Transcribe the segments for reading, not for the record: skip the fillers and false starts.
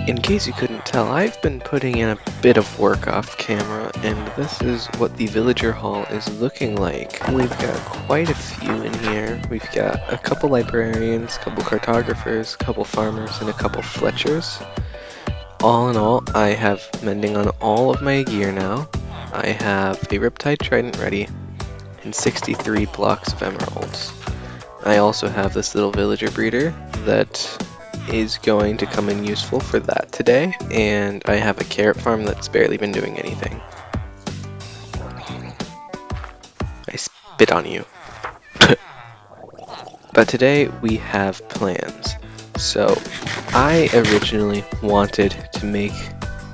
In case you couldn't tell, I've been putting in a bit of work off camera, and this is what the villager hall is looking like. We've got quite a few in here. We've got a couple librarians, a couple cartographers, a couple farmers, and a couple fletchers. All in all, I have mending on all of my gear now. I have a Riptide Trident ready, and 63 blocks of emeralds. I also have this little villager breeder that is going to come in useful for that today, and I have a carrot farm that's barely been doing anything. I spit on you. But today we have plans. So I originally wanted to make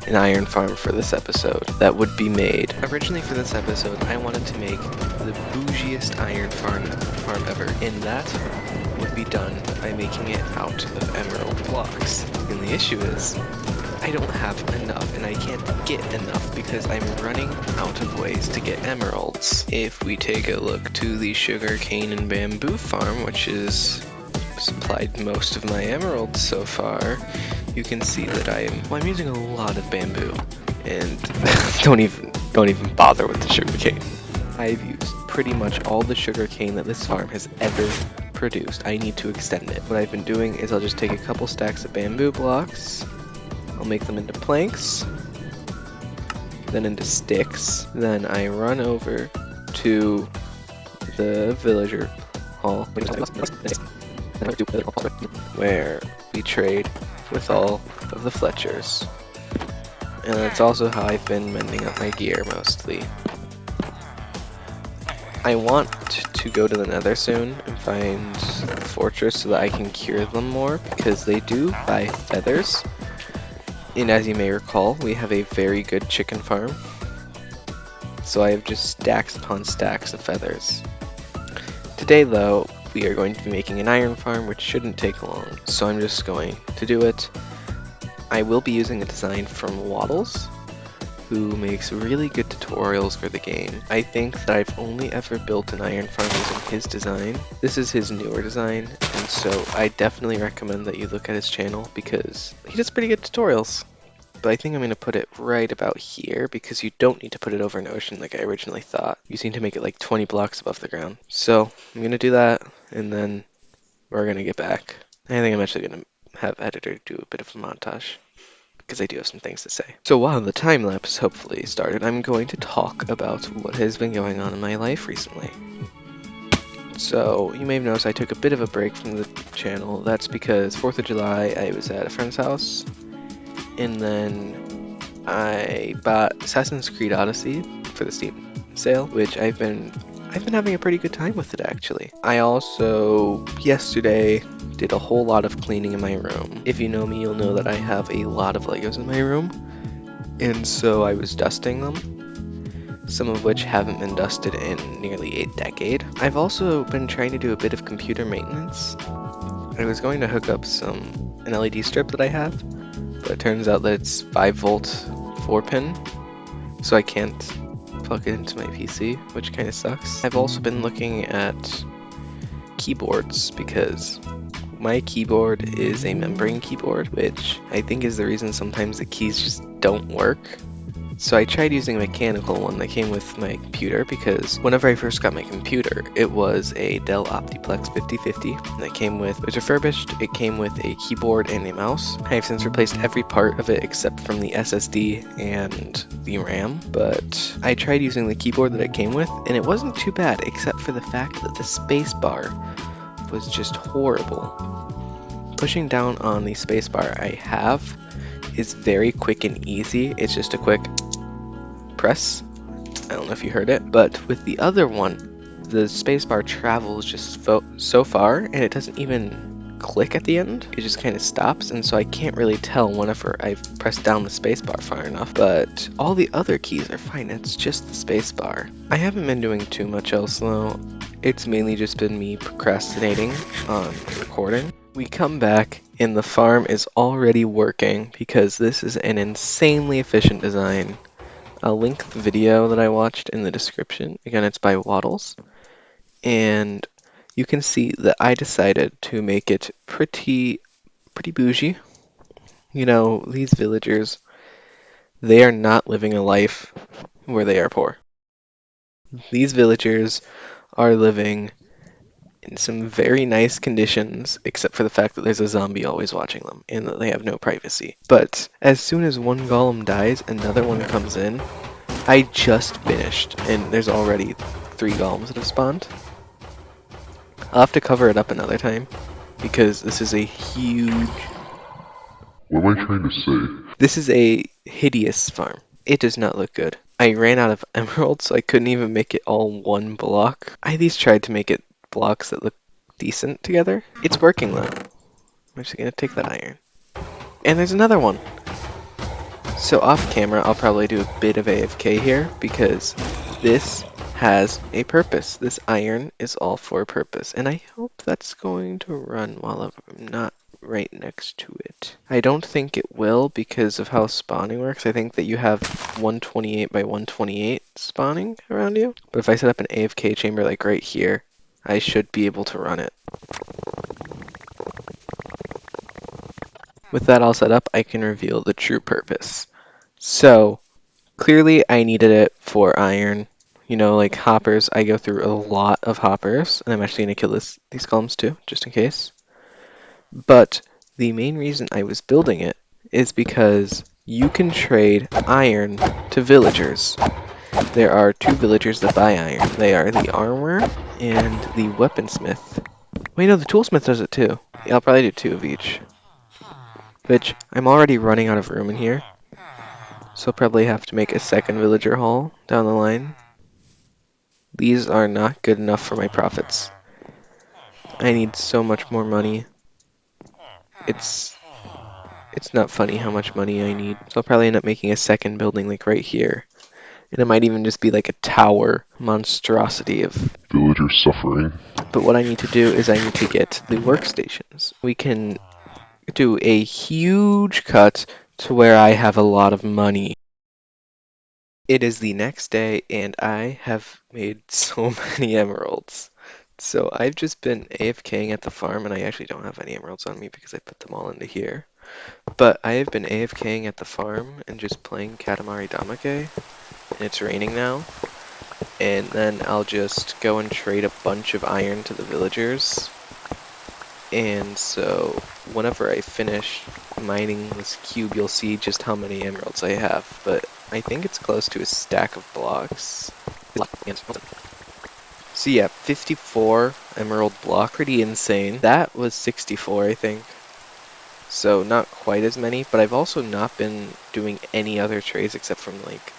an iron farm for this episode that would be made. Originally for this episode, I wanted to make the bougiest iron farm ever, and that would be done by making it out of emerald blocks. And the issue is, I don't have enough, and I can't get enough because I'm running out of ways to get emeralds. If we take a look to the sugarcane and bamboo farm, which is supplied most of my emeralds so far, you can see that I'm using a lot of bamboo, and don't even bother with the sugarcane. I've used pretty much all the sugarcane that this farm has ever produced. I need to extend it. What I've been doing is I'll just take a couple stacks of bamboo blocks, I'll make them into planks, then into sticks, then I run over to the villager hall, where we trade with all of the Fletchers. And that's also how I've been mending up my gear mostly. I want to go to the Nether soon and find the fortress so that I can cure them more, because they do buy feathers. And as you may recall, we have a very good chicken farm. So I have just stacks upon stacks of feathers. Today though, we are going to be making an iron farm, which shouldn't take long, so I'm just going to do it. I will be using a design from Wattles, who makes really good tutorials for the game. I think that I've only ever built an iron farm using his design. This is his newer design, and so I definitely recommend that you look at his channel because he does pretty good tutorials. But I think I'm going to put it right about here because you don't need to put it over an ocean like I originally thought. You seem to make it like 20 blocks above the ground. So I'm going to do that, and then we're going to get back. I think I'm actually going to have editor do a bit of a montage, because I do have some things to say. So while the time lapse hopefully started, I'm going to talk about what has been going on in my life recently. So you may have noticed I took a bit of a break from the channel. That's because 4th of July I was at a friend's house, and then I bought Assassin's Creed Odyssey for the Steam sale, which I've been having a pretty good time with it actually. I also yesterday did a whole lot of cleaning in my room. If you know me, you'll know that I have a lot of Legos in my room, and so I was dusting them, some of which haven't been dusted in nearly a decade. I've also been trying to do a bit of computer maintenance. I was going to hook up an LED strip that I have, but it turns out that it's 5-volt 4-pin, so I can't plug it into my PC, which kind of sucks. I've also been looking at keyboards because my keyboard is a membrane keyboard, which I think is the reason sometimes the keys just don't work. So I tried using a mechanical one that came with my computer, because whenever I first got my computer, it was a Dell Optiplex 5050 that came with, it was refurbished, it came with a keyboard and a mouse. I have since replaced every part of it except from the SSD and the RAM, but I tried using the keyboard that it came with, and it wasn't too bad, except for the fact that the spacebar was just horrible. Pushing down on the spacebar I have is very quick and easy. It's just a quick press. I don't know if you heard it, but with the other one, the spacebar travels just so far, and it doesn't even click at the end. It just kind of stops, and so I can't really tell whenever I've pressed down the spacebar far enough, but all the other keys are fine. It's just the spacebar. I haven't been doing too much else though. It's mainly just been me procrastinating on recording. We come back and the farm is already working because this is an insanely efficient design. I'll link the video that I watched in the description. Again, it's by Wattles. And you can see that I decided to make it pretty bougie. You know, these villagers, they are not living a life where they are poor. These villagers are living in some very nice conditions, except for the fact that there's a zombie always watching them, and that they have no privacy. But as soon as one golem dies, another one comes in. I just finished, and there's already 3 golems that have spawned. I'll have to cover it up another time, because this is a huge... What am I trying to say? This is a hideous farm. It does not look good. I ran out of emeralds, so I couldn't even make it all one block. I at least tried to make it blocks that look decent together. It's working though. I'm actually gonna take that iron. And there's another one! So off camera, I'll probably do a bit of AFK here, because this has a purpose. This iron is all for a purpose, and I hope that's going to run while I'm not right next to it. I don't think it will because of how spawning works. I think that you have 128 by 128 spawning around you, but if I set up an AFK chamber like right here, I should be able to run it. With that all set up, I can reveal the true purpose. So, clearly I needed it for iron. You know, like hoppers, I go through a lot of hoppers, and I'm actually going to kill these golems too, just in case. But the main reason I was building it is because you can trade iron to villagers. There are 2 villagers that buy iron. They are the armorer and the weaponsmith. Wait, no, the toolsmith does it too. Yeah, I'll probably do 2 of each. Which, I'm already running out of room in here. So I'll probably have to make a second villager hall down the line. These are not good enough for my profits. I need so much more money. It's not funny how much money I need. So I'll probably end up making a second building like right here. And it might even just be like a tower monstrosity of Villager suffering. But what I need to do is I need to get the workstations. We can do a huge cut to where I have a lot of money. It is the next day and I have made so many emeralds. So I've just been AFKing at the farm and I actually don't have any emeralds on me because I put them all into here. But I have been AFKing at the farm and just playing Katamari Damacy. And it's raining now. And then I'll just go and trade a bunch of iron to the villagers. And so whenever I finish mining this cube, you'll see just how many emeralds I have. But I think it's close to a stack of blocks. So yeah, 54 emerald block, pretty insane. That was 64, I think. So not quite as many, but I've also not been doing any other trades except from like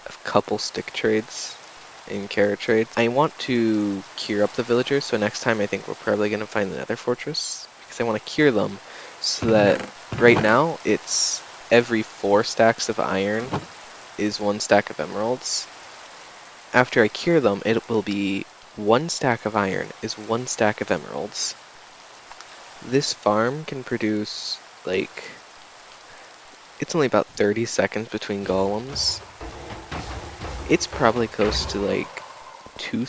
a couple stick trades and carrot trades. I want to cure up the villagers, so next time I think we're probably going to find the nether fortress, because I want to cure them so that right now it's every 4 stacks of iron is 1 stack of emeralds. After I cure them, it will be 1 stack of iron is 1 stack of emeralds. This farm can produce, like, it's only about 30 seconds between golems. It's probably close to like 2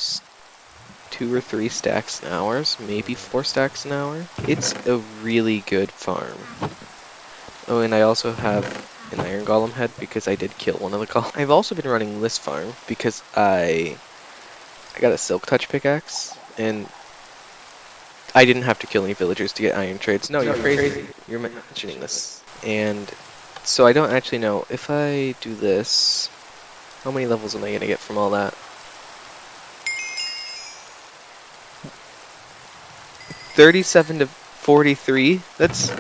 or 3 stacks an hour, maybe 4 stacks an hour. It's a really good farm. Oh, and I also have an iron golem head because I did kill one of the golems. I've also been running this farm because I got a silk touch pickaxe and I didn't have to kill any villagers to get iron trades. No, you're crazy. You're mentioning this. And so I don't actually know if I do this. How many levels am I going to get from all that? 37 to 43? That's...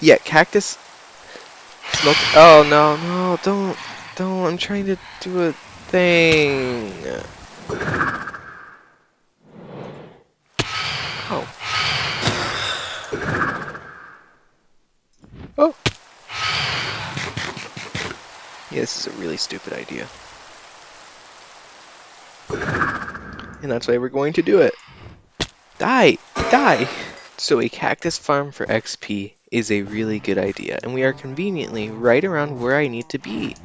Yeah, cactus... Smoke... Oh, no, don't, I'm trying to do a thing. Oh. Oh. Yeah, this is a really stupid idea. And that's why we're going to do it. Die! Die! So a cactus farm for XP is a really good idea, and we are conveniently right around where I need to be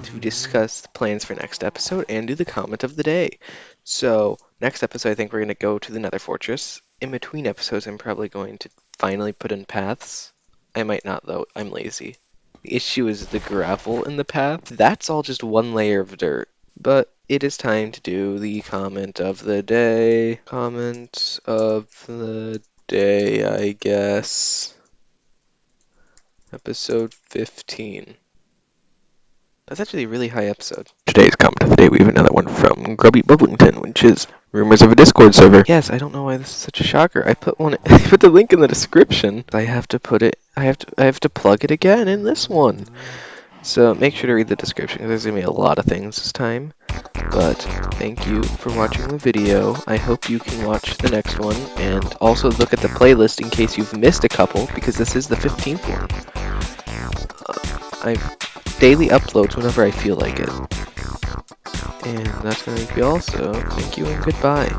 to discuss the plans for next episode and do the comment of the day. So Next episode, I think we're going to go to the Nether Fortress. In between episodes, I'm probably going to finally put in paths. I might not, though. I'm lazy. The issue is the gravel in the path. That's all just one layer of dirt. But it is time to do the comment of the day. Comment of the day, I guess. Episode 15. That's actually a really high episode. Today's comment of the day, we have another one from Grubby Bubblington, which is rumors of a Discord server. Yes, I don't know why this is such a shocker. I put the link in the description. I have to put it, I have to plug it again in this one. So make sure to read the description, because there's going to be a lot of things this time. But thank you for watching the video. I hope you can watch the next one, and also look at the playlist in case you've missed a couple, because this is the 15th one. I've daily uploads whenever I feel like it. And that's going to be all, so thank you and goodbye.